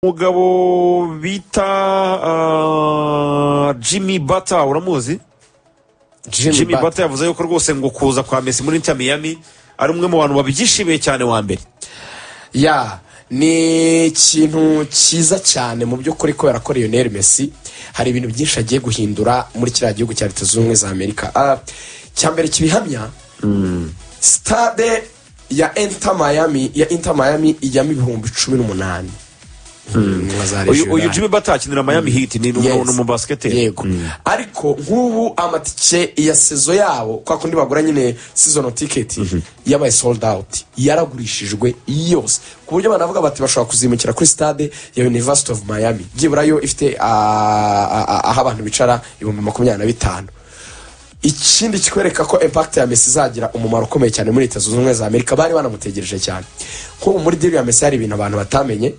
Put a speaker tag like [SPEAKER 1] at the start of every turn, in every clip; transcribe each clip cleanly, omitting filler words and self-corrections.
[SPEAKER 1] umugabo bita Jimmy Bata uramuzi? Jimmy Bata yavuze yuko rwose ngo kuza kwa Messi muri Inter Milan ari umwe mu bantu babyishimiye cyane wa mbere.
[SPEAKER 2] Ya ni ikintu cyiza cyane mu by'ukuri kubera ko Lionel Messi hari ibintu byinshi agiye guhindura muri kiriya gihugu cya Leta Zunze Ubumwe za Amerika. Cyambere kibihamya stade ya Inter Miami ijyamo 18,000.
[SPEAKER 1] Uyu Jimmy Bata akinira Miami Heat ni mu basketball.
[SPEAKER 2] Yego. Ariko nk'ubu amatike ya sezo yabo kwa kundi bagura nyine season ticket yabaye sold out, yaragurishijwe yose ku buryo banavuga bati bashobora kuzimukira kuri stade ya University of Miami byibura yo ifite aho abantu bicara 25,000. Ikindi kikwereka ko impact ya Messi izagira umumaro ukomeye cyane muri Leta Zunze Ubumwe za Amerika, bari banamutegereje cyane ko muri deal ya Messi hari ibintu abantu batamenye.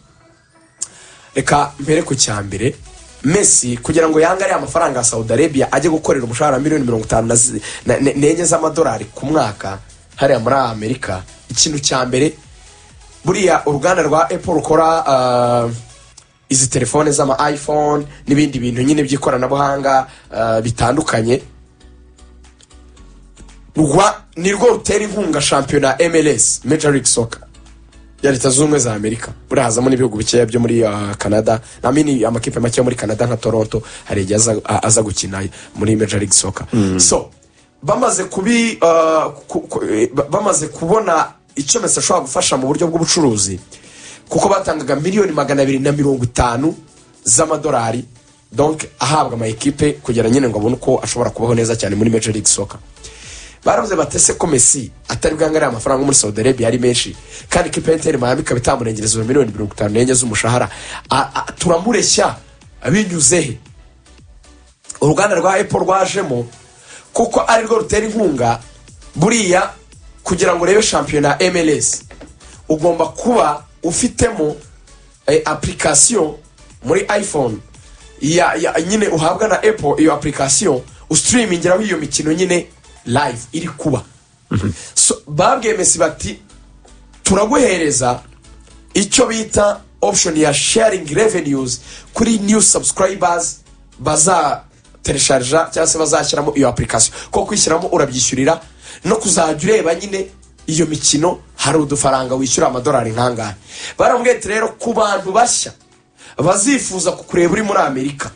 [SPEAKER 2] Reka mbere ku cyambere Messi kugira ngo yangare amafaranga ya Saudi Arabia ajye gukorera umushahara $50 z'amadolari ku mwaka hariya muri Amerika. Ikintu cyambere buriya uruganda rwa Apple rukora izi telefone z'ama iPhone n'ibindi bintu nyine by'ikoranabuhanga bitandukanye, nirwo rutera inkunga shampiyona MLS Major League Soccer ya Leta Zunze Ubumwe za Amerika. Buri hazamo n'ibihugu bikeya byo muri Canada, namini amakipe make muri Canada nka Toronto hari igihe aza gukina muri Major League Soccer. So bamaze kubona icyo Messi ashobora gufasha mu buryo bw'ubucuruzi, kuko batangaga $250 z'amadolari donc ahabwa ama equipe kugira nyine ngo abone uko ashobora kubaho neza cyane muri Major League Soccer. Baravuze batese ko Messi atari bwangare amafaranga muri Saudi Arabia ari menshi, kandi ikipe Inter Milan ikabitamurengeza $54 z'umushahara. Turamureshya abinyuzehe uruganda rwa Apple rwajemo kuko ari rwo rutera inkunga. Buriya kugira ngo urebe shampiyona MLS ugomba kuba ufitemo application muri iPhone ya nyine uhabwa na Apple. Iyo application ustreamingiraho iyo mikino nyine live iri kuba. So babwiye Messi bati turaguhereza icyo bita option ya sharing revenues kuri new subscribers baza telecharge cyangwa se bazashyiramo iyo application, ko kwishyiramo urabyishyurira no kuzajya ureba nyine iyo mikino hari udufaranga wishyura amadolari nkangana. Baramubwiye rero ku bantu bashya bazifuza kukureba uri muri Amerika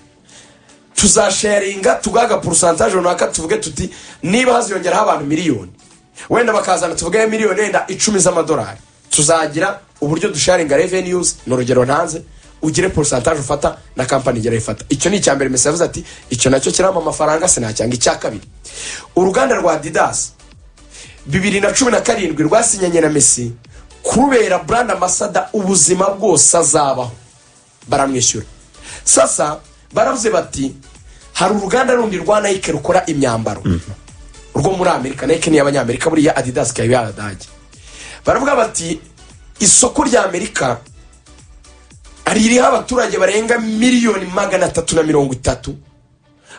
[SPEAKER 2] tuzasharinga tugaga pourcentage runaka, tuvuge tuti niba haziyongeraho abantu miliyoni wenda bakazana tuvuge miliyoni wenda 10 z'amadolari, tuzagira uburyo dusharinga revenues n'urugero ntanze ugire pourcentage ufata na company igera ifata. Icyo ni icyambere Messi yavuze ati icyo nacyo kirama amafaranga sinacyanga. Icya kabiri uruganda rwa Adidas 2017 rwasinyanye na Messi kubera brand ambassador ubuzima bwose azabaho, baramwishyura. Sasa baravuze bati hari uruganda rundi rwa Nike rukora imyambaro rwo muri Amerika. Nike ni y'abanyamerika, buriya Adidas kayo yaradage. Baravuga bati isoko rya Amerika aririho abaturage barenga 330,000,000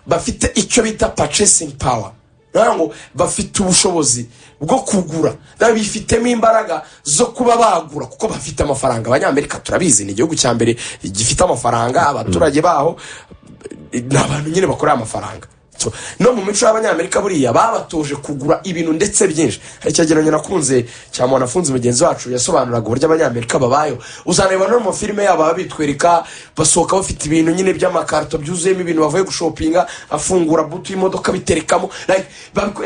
[SPEAKER 2] bafite icyo bita purchasing power, ngo bafite ubushobozi bwo kugura, bifitemo imbaraga zo kuba bagura kuko bafite amafaranga. Abanyamerika turabizi ni igihugu cya mbere gifite amafaranga, abaturage baho n'abantu nyine bakora amafaranga. So no mu mico y'abanyamerika buriya babatoje kugura ibintu ndetse byinshi. Hari cyageranye nakunze cya mwanafunzi mugenzi wacu yasobanuraga uburyo abanyamerika babayo. Uzaneba no mu filime yabo babitwereka basohoka bafite ibintu nyine by'amakarto byuzuyemo ibintu bavuye gushopinga, afungura butu y'imodoka biterekamo, like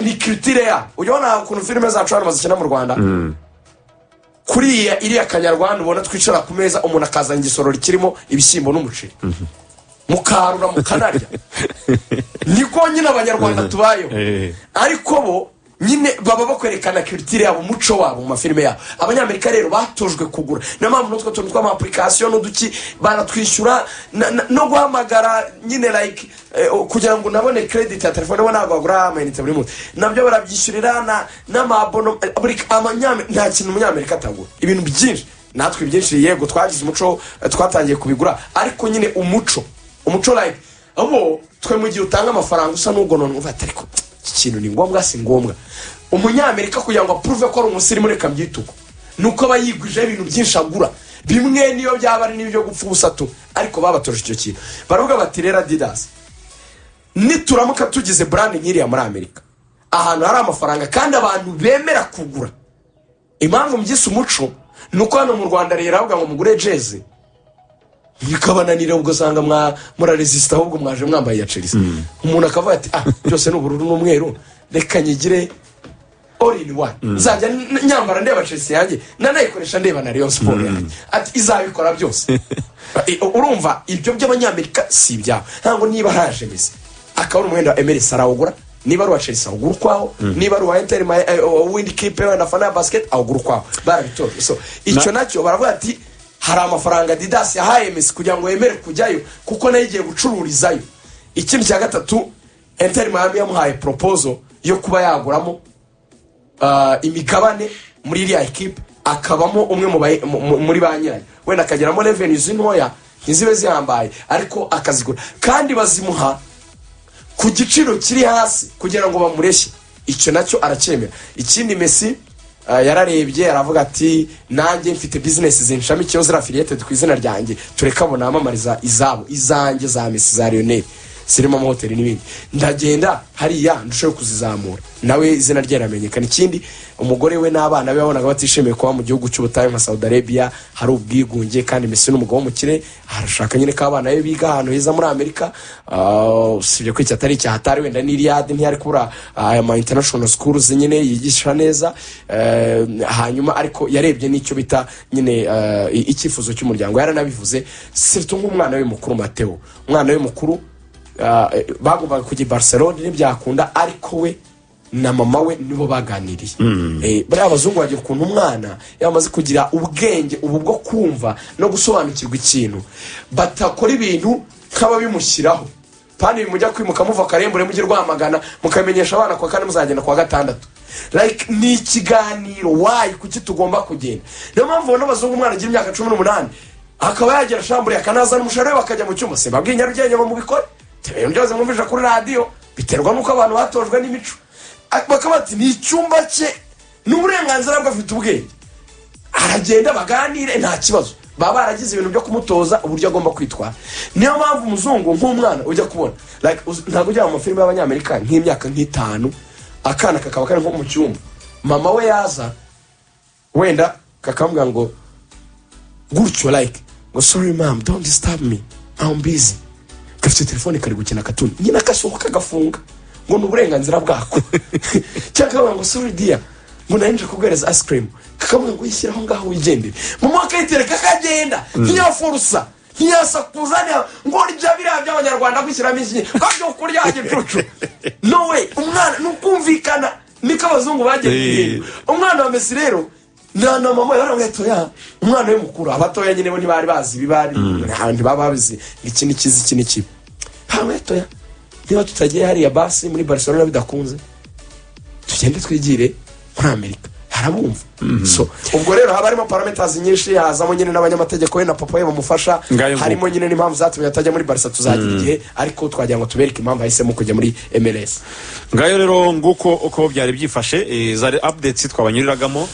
[SPEAKER 2] ni culture ya. Uyobona ukuntu filime zacu hano bazikina mu Rwanda kuriya iri akanyarwanda ubona twicara ku meza umuntu akazana igisorori kirimo ibishyimbo n'umuceri mukarura mukanarya. Niko nyine abanyarwanda tubayo, ariko bo nyine baba bakwerekana culture yabo, umuco wabo mu mafilime yabo. Abanyamerika rero batojwe kugura, niyo mpamvu nutwo tuntu tw'ama application n'uduki banatwishyura no guhamagara nyine like kugira ngo nabone credit ya telefone bo ntabwo bagura amayinite buri munsi, nabyo barabyishyurira n'amabono. Nta kintu umunyamerika atagura, ibintu byinshi. Natwe byinshi yego twagize umuco twatangiye kubigura, ariko nyine umuco like abo twe mu gihe utanga amafaranga usa n'ugonona uva ariko ikintu ni ngombwa si ngombwa. Umunyamerika kugira ngo approve ko ari umusirimu reka mbyituko nuko aba yigwije ibintu byinshi agura. bimwe niyo byaba ari n'ibyo gupfa ubusatu ariko babatoje icyo kintu baravuga bati rero Adidas nituramuka tugize brand nk'iriya muri Amerika ahantu hari amafaranga kandi abantu bemera kugura impamvu mbyise umuco nuko hano mu Rwanda rero avuga ngo mugure jezi bikabananira ubwo sanga muraresista ahubwo mwaje mwambaye ya Chelsea umuntu akavuga ati byose n'ubururu n'umweru reka nyigire all in one nzajya nyambara ndeba Chelsea yanjye nanayikoresha ndeba na Rayon Sport yanjye ati izabikora byose urumva ibyo by'abanyamerika si ibyaho ntango niba haje Messi akabona umwenda wa Emery Sarawugura niba ari wa Chelsea awugura kwaho niba ari wa Inter Milan keep na fana basket awugura kwaho barabitoje so icyo nacyo baravuga ati hari amafaranga Adidas yahaye Messi kugira ngo yemere kujyayo kuko nayo igiye gucururizayo ikindi cya gatatu Inter Milan yamuhaye proposal yo kuba yaguramo imigabane muri iriya equipe akabamo umwe muri ba nyirayo wenda akageramo revenues ntoya ntizibe zihambaye ariko akazigura kandi bazimuha ku giciro kiri hasi kugira ngo bamureshye icyo nacyo aracyemera ikindi Messi yararebye aravuga ati nanjye mfite business zinshamikiyeho zira affiliated ku izina ryanjye turekabona amamariza izanjye za Messi za Lionel zirimo amahoteli n'ibindi ndagenda hariya ndusheho kuzizamura nawe izina rye ramenyekana ikindi umugore we n'abana be babonaga batishimiye kuba mu gihugu cy'ubutayu nka Saudi Arabia hari ubwigunge kandi Messi n'umugabo mukire arashaka nyine ko abana be biga ahantu heza muri Amerika usibye ko atari icyahatari wenda ni Riyadh ntiyari kubura ama international schools nyine yigisha neza hanyuma ariko yarebye n'icyo bita nyine icyifuzo cy'umuryango yaranabivuze surtout nk'umwana we mukuru Mateo umwana we mukuru bagombaga kujya Barcelone n'ibyakunda ariko we na mama we nibo baganiriye bari abazungu bagiye ukuntu umwana yamaze kugira ubwenge ubu bwo kumva no gusobanukirwa ikintu batakora ibintu nk'ababimushyiraho kandi bimujya kwimuka muva karembure mujye rwamagana mukamenyesha abana kwa kane muzagenda kwa gatandatu like ni ikiganiro why kuki tugomba kugenda niyo mpamvu ubona abazungu umwana agira imyaka 18 akaba yagira shambure akanaza n'umushahara we bakajya mu cyumba se babwiye Nyarugenge ngo mubikore tebeye ndyoze mwumvisha kuri radio biterwa nuko abantu batojwe n'imico bakabati ni icyumba cye n'uburenganzira bwo afite ubwenge aragenda baganire nta kibazo baba baragize ibintu byo kumutoza uburyo agomba kwitwara niyo mpamvu umuzungu nk'umwana ujya kubona like ntago ujya mu filime y'abanyamerika nk'imyaka nk'itanu akana kakaba kari nko mu cyumba mama we yaza wenda kakambwa ngo gutyo like ngo sorry mom don't disturb me I'm busy gafite telefone kari gukina katuni nyina kasohoka gafunga ngo n'uburenganzira bwako cyangwa ngo sorry dear ngo narinje kugereza ice cream kakamwe ngo yishyiraho ngaho wigendere mu mwaka yitereka kagenda niyo forsa ntiyasakuzanya ngo rya by'abanyarwanda kwishyiramo iki kabyo kurya gicucu no way umwana nukumvikana niko abazungu bagiye umwana wa Messi rero na mama yaramwetoya umwana we mukuru abatoya nyine bo ntibari bazi bibari handi bababizi iki n'ikibi hamwetoya niba tutagiye hariya basi muri Barcelona bidakunze tugende twigire muri Amerika harabumva so ubwo rero haba harimo parameters nyinshi hazamo nyine n'abanyamategeko we na papa we bamufasha harimo nyine n'impamvu zatumye atajya muri Barca tuzagira igihe ariko twagira ngo tubereke impamvu ahisemo kujya muri MLS
[SPEAKER 1] ngayo rero nguko uko byari byifashe zari updates twabanyuriragamo